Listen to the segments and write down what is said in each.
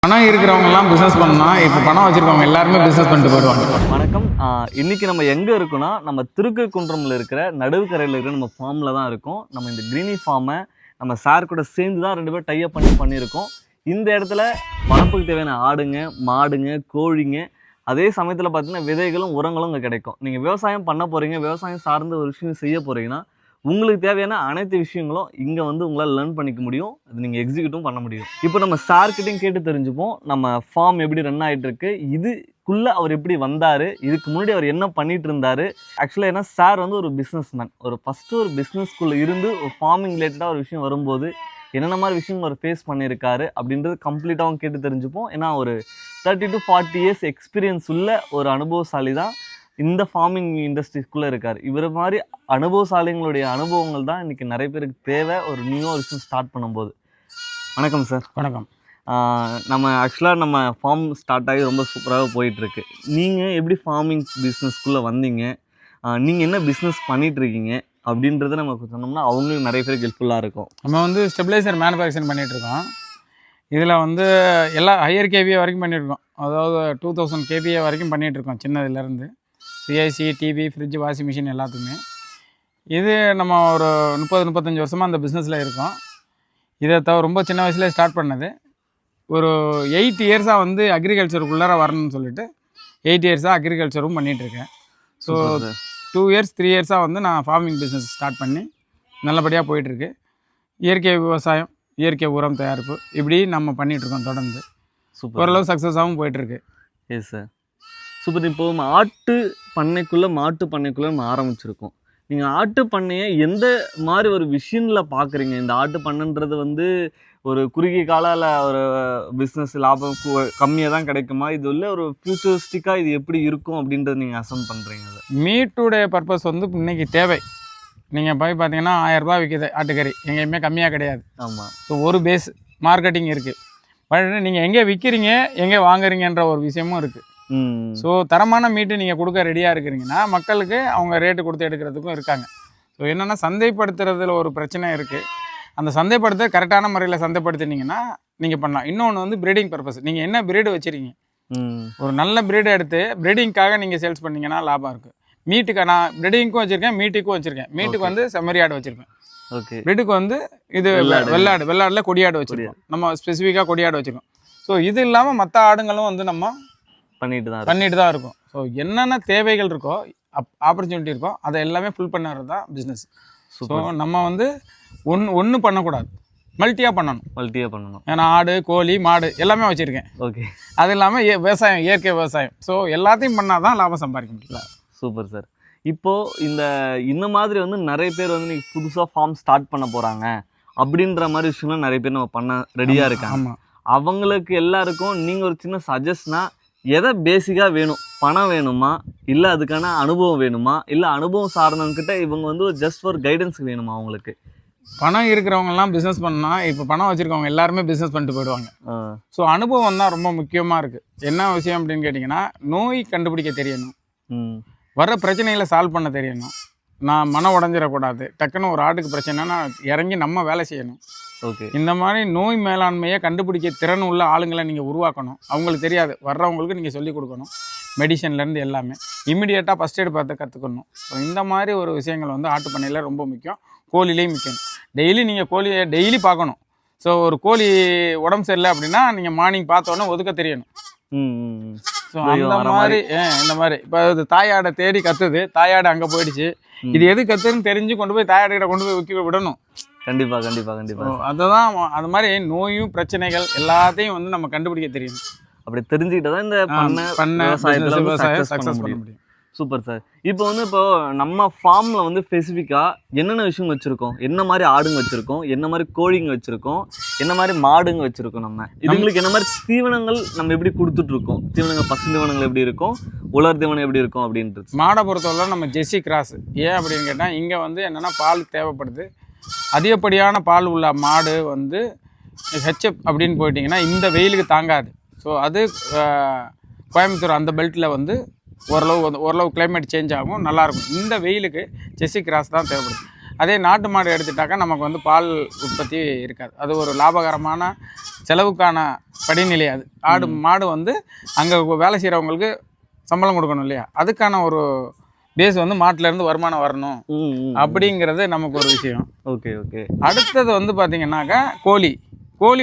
பணம் இருக்கிறவங்கலாம் பிஸ்னஸ் பண்ணலாம். இப்போ பணம் வச்சுருக்கவங்க எல்லாருமே பிஸ்னஸ் பண்ணிட்டு போயிடுவாங்க. வணக்கம். இன்னைக்கு நம்ம எங்கே இருக்கோம்னா, நம்ம திருக்கழுக்குன்றம்ல இருக்கிற நடுவுக்கரையில் இருக்கிற நம்ம ஃபார்மில் தான் இருக்கோம். நம்ம இந்த கிரீனி ஃபார்மை நம்ம சார் கூட சேர்ந்து தான் 2 பேர் டைப் பண்ணியிருக்கோம். இந்த இடத்துல வளர்ப்புக்கு தேவையான ஆடுங்க, மாடுங்க, கோழிங்க, அதே சமயத்தில் பார்த்தீங்கன்னா விதைகளும் உரங்களும் இங்கே கிடைக்கும். நீங்கள் விவசாயம் பண்ண போகிறீங்க, விவசாயம் சார்ந்த ஒரு விஷயம் செய்ய போகிறீங்கன்னா உங்களுக்கு தேவையான அனைத்து விஷயங்களும் இங்கே வந்து உங்களால் லேர்ன் பண்ணிக்க முடியும். அது நீங்கள் எக்ஸிக்யூட்டும் பண்ண முடியும். இப்போ நம்ம சார்கிட்டையும் கேட்டு தெரிஞ்சுப்போம் நம்ம ஃபார்ம் எப்படி ரன் ஆகிட்டு இருக்கு, இதுக்குள்ளே அவர் எப்படி வந்தார், இதுக்கு முன்னாடி அவர் என்ன பண்ணிட்டு இருந்தார். ஆக்சுவலாக ஏன்னா சார் வந்து ஒரு பிஸ்னஸ் மேன். ஃபஸ்ட்டு ஒரு பிஸ்னஸ்குள்ளே இருந்து ஒரு ஃபார்மிங் ரிலேட்டடாக ஒரு விஷயம் வரும்போது என்னென்ன மாதிரி விஷயங்கள் அவர் ஃபேஸ் பண்ணியிருக்காரு அப்படின்றது கம்ப்ளீட்டாகவும் கேட்டு தெரிஞ்சுப்போம். ஏன்னா ஒரு 30 to 40 years எக்ஸ்பீரியன்ஸ் உள்ள ஒரு அனுபவசாலி தான் இந்த ஃபார்மிங் இண்டஸ்ட்ரிக்குள்ளே இருக்கார். இவர் மாதிரி அனுபவசாலிகளுடைய அனுபவங்கள் தான் இன்றைக்கி நிறைய பேருக்கு தேவை ஒரு நியூவாக விஷயம் ஸ்டார்ட் பண்ணும்போது. வணக்கம் சார். வணக்கம். நம்ம ஆக்சுவலாக நம்ம ஃபார்ம் ஸ்டார்ட் ஆகி ரொம்ப சூப்பராக போயிட்டுருக்கு. நீங்கள் எப்படி ஃபார்மிங் பிஸ்னஸ்க்குள்ளே வந்தீங்க, நீங்கள் என்ன பிஸ்னஸ் பண்ணிகிட்ருக்கீங்க அப்படின்றத நம்ம சொன்னோம்னா அவங்களுக்கு நிறைய பேருக்கு ஹெல்ப்ஃபுல்லாக இருக்கும். நம்ம வந்து ஸ்டெபிலைசர் மேனுஃபேக்சரிங் பண்ணிகிட்ருக்கோம். இதில் வந்து எல்லா ஹையர் கேபிஏ வரைக்கும் பண்ணிகிட்ருக்கோம். அதாவது 2000 கேபிஏ வரைக்கும் பண்ணிகிட்ருக்கோம். சின்னதுலேருந்து CIC, TV, fridge, washing machine எல்லாத்துக்குமே. இது நம்ம ஒரு 30-35 வருஷமாக அந்த பிஸ்னஸில் இருக்கோம். இதை ரொம்ப சின்ன வயசுலேயே ஸ்டார்ட் பண்ணது. ஒரு 8 இயர்ஸாக வந்து அக்ரிகல்ச்சருக்குள்ளார வரணும்னு சொல்லிட்டு 8 இயர்ஸாக அக்ரிகல்ச்சரும் பண்ணிகிட்ருக்கேன். ஸோ 2 இயர்ஸ் 3 இயர்ஸாக வந்து நான் ஃபார்மிங் பிஸ்னஸ் ஸ்டார்ட் பண்ணி நல்லபடியாக போயிட்டுருக்கு. இயற்கை விவசாயம், இயற்கை உரம் தயாரிப்பு இப்படி நம்ம பண்ணிகிட்ருக்கோம் தொடர்ந்து. சூப்பர். ஓரளவு சக்ஸஸாகவும் போயிட்டுருக்கு. Yes sir. சூப்பர். இப்போ மாட்டு பண்ணைக்குள்ளே நம்ம ஆரம்பிச்சிருக்கோம். நீங்கள் ஆட்டு பண்ணையை எந்த மாதிரி ஒரு விஷயத்தில் பார்க்குறீங்க? இந்த ஆட்டு பண்ணைன்றது வந்து ஒரு குறுகிய கால ஒரு பிஸ்னஸ் லாபம் கம்மியாக தான் கிடைக்குமா, இது உள்ள ஒரு ஃபியூச்சரிஸ்டிக்காக இது எப்படி இருக்கும் அப்படின்றது நீங்கள் அசம் பண்ணுறீங்க? அதை மீட்டுடைய பர்பஸ் வந்து இன்றைக்கி தேவை. நீங்கள் போய் பார்த்தீங்கன்னா 1000 ரூபா விற்கிது ஆட்டுக்கறி, எங்கேயுமே கம்மியாக கிடையாது. ஆமாம். ஸோ ஒரு பேஸ் மார்க்கெட்டிங் இருக்குது. பட் நீங்கள் எங்கே விற்கிறீங்க, எங்கே வாங்குறீங்கன்ற ஒரு விஷயமும் இருக்குது. ஸோ தரமான மீட்டு நீங்கள் கொடுக்க ரெடியாக இருக்கிறீங்கன்னா மக்களுக்கு அவங்க ரேட்டு கொடுத்து எடுக்கிறதுக்கும் இருக்காங்க. ஸோ என்னென்னா சந்தைப்படுத்துறதுல ஒரு பிரச்சனை இருக்குது. அந்த சந்தைப்படுத்த கரெக்டான முறையில் சந்தைப்படுத்தினீங்கன்னா நீங்கள் பண்ணலாம். இன்னொன்று வந்து ப்ரீடிங் பர்பஸ். நீங்கள் என்ன ப்ரீடு வச்சுருக்கீங்க, ஒரு நல்ல ப்ரீடு எடுத்து ப்ரீடிங்காக நீங்கள் சேல்ஸ் பண்ணிங்கன்னா லாபம் இருக்குது. மீட்டுக்கு நான் ப்ரீடிங்க்கும் வச்சுருக்கேன், மீட்டுக்கும் வச்சுருக்கேன். மீட்டுக்கு வந்து செம்மறியாடு வச்சுருப்பேன். ஓகே. ப்ரீடுக்கு வந்து இது வெள்ளாடில் கொடியாடு வச்சுருக்கோம். நம்ம ஸ்பெசிஃபிக்காக கொடியாடு வச்சுருக்கோம். ஸோ இது இல்லாமல் மற்ற ஆடுங்களும் வந்து நம்ம பண்ணிட்டு தான் இருக்கும். ஸோ என்னென்ன தேவைகள் இருக்கோ, ஆப்பர்ச்சுனிட்டி இருக்கோ, அதை எல்லாமே ஃபுல் பண்ணுறது தான் பிஸ்னஸ். ஸோ நம்ம வந்து ஒன்று பண்ணக்கூடாது, மல்ட்டியாக பண்ணணும். ஏன்னா ஆடு, கோழி, மாடு எல்லாமே வச்சுருக்கேன். ஓகே. அது இல்லாமல் விவசாயம், இயற்கை விவசாயம். ஸோ எல்லாத்தையும் பண்ணால் தான் லாபம் சம்பாதிக்க முடியல. Super sir. இப்போது இந்த மாதிரி வந்து நிறைய பேர் வந்து நீங்கள் புதுசாக ஃபார்ம் ஸ்டார்ட் பண்ண போகிறாங்க அப்படின்ற மாதிரி விஷயம்லாம் நிறைய பேர் நம்ம பண்ண ரெடியாக இருக்காங்க. ஆமாம். அவங்களுக்கு எல்லாருக்கும் நீங்கள் ஒரு சின்ன சஜஷனா எதை பேசிக்காக வேணும்? பணம் வேணுமா, இல்லை அதுக்கான அனுபவம் வேணுமா, இல்லை அனுபவம் சார்ந்தவங்கிட்ட இவங்க வந்து ஜஸ்ட் ஒரு கைடன்ஸ் வேணுமா அவங்களுக்கு? பணம் இருக்கிறவங்கலாம் பிஸ்னஸ் பண்ணால், இப்போ பணம் வச்சுருக்கவங்க எல்லாருமே பிஸ்னஸ் பண்ணிட்டு போயிடுவாங்க. ஸோ அனுபவம் தான் ரொம்ப முக்கியமாக இருக்குது. என்ன விஷயம் அப்படின்னு கேட்டிங்கன்னா, நோய் கண்டுபிடிக்க தெரியணும், வர பிரச்சனைகளை சால்வ் பண்ண தெரியணும், நான் மனம் உடஞ்சிடக்கூடாது, டக்குன்னு ஒரு ஆட்டுக்கு பிரச்சனைனா இறங்கி நம்ம வேலை செய்யணும். ஓகே. இந்த மாதிரி நோய் மேலாண்மையை கண்டுபிடிக்க திறன் உள்ள ஆளுங்களை நீங்கள் உருவாக்கணும். அவங்களுக்கு தெரியாது, வர்றவங்களுக்கு நீங்கள் சொல்லிக் கொடுக்கணும். மெடிசன்லேருந்து எல்லாமே இமிடியேட்டாக ஃபஸ்ட் எய்ட் பார்த்து கற்றுக்கணும். ஸோ இந்த மாதிரி ஒரு விஷயங்கள் வந்து ஆட்டு பண்ணையில் ரொம்ப முக்கியம். கோழிலையும் முக்கியம். டெய்லி நீங்கள் கோழியை டெய்லி பார்க்கணும். ஸோ ஒரு கோழி உடம்பு சரியில்லை அப்படின்னா நீங்கள் மார்னிங் பார்த்தோன்னே ஒதுக்க தெரியணும். ஸோ அந்த மாதிரி இந்த மாதிரி இப்போ அது தாயாடை தேடி கத்துது, தாயாடு அங்கே போயிடுச்சு, இது எது கத்துன்னு தெரிஞ்சு கொண்டு போய் தாயாடுகிட்ட கொண்டு போய் விற்க விடணும். கண்டிப்பாக. அதுதான் அது மாதிரி நோயும் பிரச்சனைகள் எல்லாத்தையும் வந்து நம்ம கண்டுபிடிக்க தெரியும். அப்படி தெரிஞ்சுக்கிட்டு தான் இந்த விவசாயம் சக்ஸஸ் பண்ண முடியும். Super sir. இப்போ நம்ம ஃபார்மில் வந்து ஸ்பெசிஃபிக்காக என்னென்ன விஷயம் வச்சுருக்கோம்? என்ன மாதிரி ஆடுங்க வச்சுருக்கோம், என்ன மாதிரி கோழிங்க வச்சுருக்கோம், என்ன மாதிரி மாடுங்க வச்சுருக்கோம்? நம்ம இதுங்களுக்கு என்ன மாதிரி தீவனங்கள் நம்ம எப்படி கொடுத்துட்ருக்கோம்? தீவனங்கள் பசு தீவனங்கள் எப்படி இருக்கும், உலர் தீவனம் எப்படி இருக்கும் அப்படின்றது. மாடை பொறுத்தவரை நம்ம ஜெர்சி கிராஸ். ஏன் அப்படின்னு கேட்டால் இங்கே வந்து என்னென்னா பால் தேவைப்படுது. அதிகப்படியான பால் உள்ள மாடு வந்து ஹெச்எப் அப்படின்னு போயிட்டிங்கன்னா இந்த வெயிலுக்கு தாங்காது. ஸோ அது கோயம்புத்தூர் அந்த பெல்ட்டில் வந்து ஓரளவு கிளைமேட் சேஞ்ச் ஆகும், நல்லாயிருக்கும். இந்த வெயிலுக்கு ஜெர்சி கிராஸ் தான் தேவைப்படுது. அதே நாட்டு மாடு எடுத்துட்டாக்கா நமக்கு வந்து பால் உற்பத்தி இருக்காது. அது ஒரு லாபகரமான செலவுக்கான படிநிலை. அது மாடு வந்து அங்கே வேலை செய்கிறவங்களுக்கு சம்பளம் கொடுக்கணும் இல்லையா, அதுக்கான ஒரு பேஸ் வந்து மாட்டிலேருந்து வருமானம் வரணும் அப்படிங்கிறது நமக்கு ஒரு விஷயம். Okay okay. அடுத்தது வந்து பார்த்தீங்கன்னாக்கா கோழி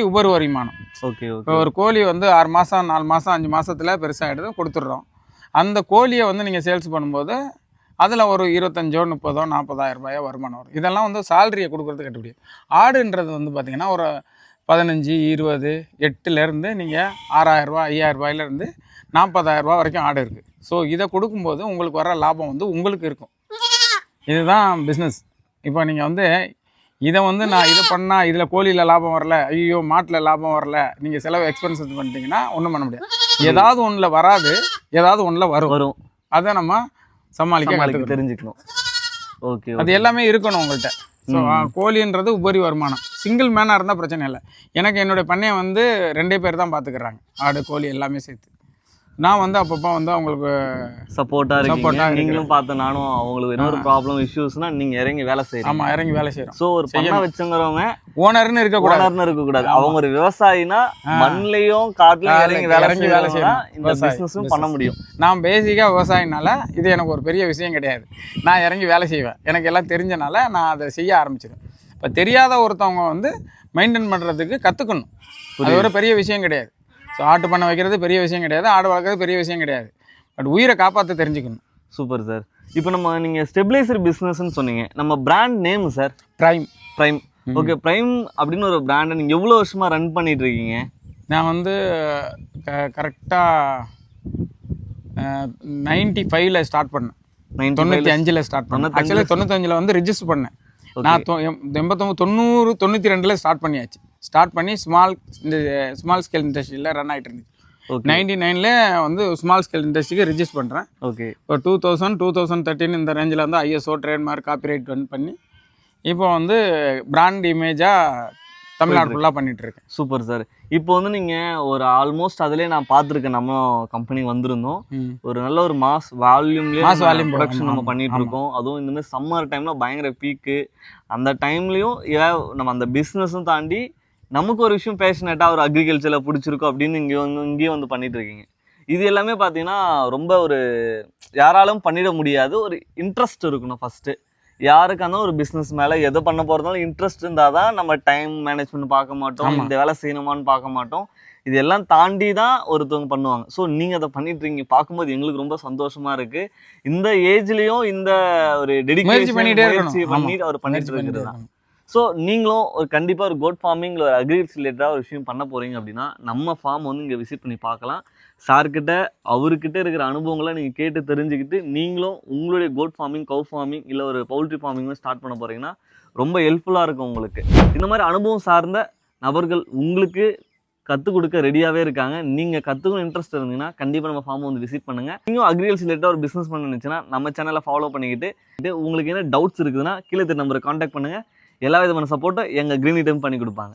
உபரி வருமானம். Okay okay. இப்போ ஒரு கோழி வந்து 6 மாதம் 4 மாதம் 5 மாதத்தில் பெருசாகிடுது, கொடுத்துட்றோம். அந்த கோழியை வந்து நீங்கள் சேல்ஸ் பண்ணும்போது அதில் ஒரு 25,000 30,000 40,000 ரூபாயோ வருமானம் வரும். இதெல்லாம் வந்து சேலரியை கொடுக்குறது கட்டுப்படி. ஆடுன்றது வந்து பார்த்திங்கன்னா ஒரு 15 20 8லேருந்து நீங்கள் 6,000 ரூபா 5,000 ரூபாயிலேருந்து 40,000 ரூபா வரைக்கும் ஆடு இருக்குது. ஸோ இதை கொடுக்கும்போது உங்களுக்கு வர லாபம் வந்து உங்களுக்கு இருக்கும். இதுதான் பிஸ்னஸ். இப்போ நீங்கள் வந்து இதை வந்து நான் இதை பண்ணால் இதில் கோழியில் லாபம் வரல, ஐயோ மாட்டில் லாபம் வரல, நீங்கள் செலவு எக்ஸ்பென்ஸ் பண்ணிட்டீங்கன்னா ஒன்றும் பண்ண முடியாது. ஏதாவது ஒன்றில் வராது, ஏதாவது ஒன்றில் வரும். அதை நம்ம சமாளிக்க தெரிஞ்சுக்கணும். ஓகே. அது எல்லாமே இருக்கணும் உங்கள்கிட்ட. ஸோ கோழின்றது உபரி வருமானம். சிங்கிள் மேனாக இருந்தால் பிரச்சனை இல்லை. எனக்கு என்னுடைய பண்ணையை வந்து 2 பேர் தான் பார்த்துக்கிறாங்க, ஆடு கோழி எல்லாமே சேர்த்து. நான் வந்து அப்பப்போ வந்து அவங்களுக்கு சப்போர்ட்டாக இருக்கீங்க. நீங்களும் பார்த்து நானும் அவங்களுக்கு இன்னொரு ப்ராப்ளம் இஷ்யூஸ்னால் நீங்கள் இறங்கி வேலை செய்யணும். ஆமாம், இறங்கி வேலை செய்கிறோம். ஸோ ஒரு பண்ணை வச்சுங்கிறவங்க ஓனர்னு இருக்கக்கூடாது. அவங்க ஒரு விவசாயினா மண்ணிலையும் காட்டிலையும் இறங்கி வேலை செய்யணும். இந்த பிஸ்னஸும் பண்ண முடியும். நான் பேசிக்காக விவசாயினால இது எனக்கு ஒரு பெரிய விஷயம் கிடையாது. நான் இறங்கி வேலை செய்வேன். எனக்கு எல்லாம் தெரிஞ்சனால நான் அதை செய்ய ஆரம்பிச்சிடுவேன். இப்போ தெரியாத ஒருத்தவங்க வந்து மெயின்டைன் பண்ணுறதுக்கு கற்றுக்கணும். அது ஒரு பெரிய விஷயம் கிடையாது. ஸோ ஆட்டு பண்ண வைக்கிறது பெரிய விஷயம் கிடையாது, ஆடு வளர்க்குறது பெரிய விஷயம் கிடையாது. பட் உயிரை காப்பாற்ற தெரிஞ்சுக்கணும். Super sir. இப்போ நீங்கள் ஸ்டெபிலைசர் பிஸ்னஸ்ன்னு சொன்னீங்க. நம்ம brand name sir prime. Okay. Prime அப்படின்னு ஒரு பிராண்டை நீங்கள் எவ்வளோ வருஷமாக ரன் பண்ணிட்டு இருக்கீங்க? நான் வந்து கரெக்டாக 95ல் ஸ்டார்ட் பண்ணேன். 95ல் ஸ்டார்ட் பண்ணேன். ஆக்சுவலி 95ல் வந்து ரிஜிஸ்டர் பண்ணேன். நான் 89 90 92ல் ஸ்டார்ட் பண்ணியாச்சு. ஸ்டார்ட் பண்ணி ஸ்மால் ஸ்கேல் இண்டஸ்ட்ரியில் ரன் ஆகிட்டு இருந்துச்சு. 99ல் வந்து ஸ்மால் ஸ்கேல் இண்டஸ்ட்ரிக்கு ரிஜிஸ்டர் பண்ணுறேன். ஓகே. இப்போ 2000 2013 இந்த ரேஞ்சில் வந்து ISO ட்ரேட்மார்க் காப்பிரைட் பண்ணி இப்போ வந்து பிராண்ட் இமேஜாக தமிழ்நாடு ஃபுல்லாக பண்ணிகிட்ருக்கேன். Super sir. இப்போ வந்து நீங்கள் ஒரு ஆல்மோஸ்ட் அதிலே நான் பார்த்துருக்கேன். நம்ம கம்பெனி வந்திருந்தோம். ஒரு நல்ல ஒரு மாஸ் வால்யூம் ப்ரொடக்ஷன் நம்ம பண்ணிகிட்டு இருக்கோம். அதுவும் இந்தமாதிரி சம்மர் டைமில் பயங்கர பீக்கு. அந்த டைம்லேயும் நம்ம அந்த பிஸ்னஸும் தாண்டி நமக்கு ஒரு விஷயம் பேஷனேட்டாக ஒரு அக்ரிகல்ச்சரில் பிடிச்சிருக்கோம் அப்படின்னு இங்கேயும் வந்து பண்ணிகிட்டு இருக்கீங்க. இது எல்லாமே பார்த்தீங்கன்னா ரொம்ப ஒரு யாராலும் பண்ணிட முடியாது. ஒரு இன்ட்ரெஸ்ட் இருக்கணும் ஃபஸ்ட்டு. யாருக்கான ஒரு பிஸ்னஸ் மேலே எதை பண்ண போகிறதாலும் இன்ட்ரெஸ்ட் இருந்தால் தான் நம்ம டைம் மேனேஜ்மெண்ட் பார்க்க மாட்டோம், இந்த வேலை செய்யணுமான்னு பார்க்க மாட்டோம். இது எல்லாம் தாண்டி தான் ஒருத்தவங்க பண்ணுவாங்க. ஸோ நீங்கள் அதை பண்ணிட்டுருக்கீங்க பார்க்கும்போது எங்களுக்கு ரொம்ப சந்தோஷமாக இருக்குது. இந்த ஏஜ்லேயும் இந்த ஒரு டெடிகேஷன் பண்ணி அவர் பண்ணிட்டு இருக்கிறது தான். ஸோ நீங்களும் ஒரு கண்டிப்பாக ஒரு கோட் ஃபார்மிங் ஒரு அக்ரிகல்ச்சர் ரிலேட்டடாக ஒரு விஷயம் பண்ண போகிறீங்க அப்படின்னா நம்ம ஃபார்ம் வந்து இங்கே விசிட் பண்ணி பார்க்கலாம். சார்கிட்ட அவர்கிட்ட இருக்கிற அனுபவங்களை நீங்கள் கேட்டு தெரிஞ்சுக்கிட்டு நீங்களும் உங்களுடைய கோட் ஃபார்மிங் கவு ஃபார்மிங் இல்லை ஒரு பவுல்ட்ரி ஃபார்மிங்கும் ஸ்டார்ட் பண்ண போகிறீங்கன்னா ரொம்ப ஹெல்ப்ஃபுல்லாக இருக்கும் உங்களுக்கு. இந்த மாதிரி அனுபவம் சார்ந்த நபர்கள் உங்களுக்கு கற்றுக் கொடுக்க ரெடியாகவே இருக்காங்க. நீங்கள் கற்றுக்கணும் இன்ட்ரெஸ்ட் இருந்தீங்கன்னா கண்டிப்பாக நம்ம ஃபார்ம் வந்து விசிட் பண்ணுங்கள். நீங்களும் அக்ரிகல்ச்சர் ரிலேட்டடாக ஒரு பிஸ்னஸ் பண்ணுச்சுன்னா நம்ம சேனலை ஃபாலோ பண்ணிக்கிட்டு உங்களுக்கு என்ன டவுட்ஸ் இருக்குதுன்னா கீழே நம்பரை காண்டாக்ட் பண்ணுங்கள். எல்லா விதமான சப்போர்ட்டும் எங்கள் கிரீனி டைம் பண்ணி கொடுப்பாங்க.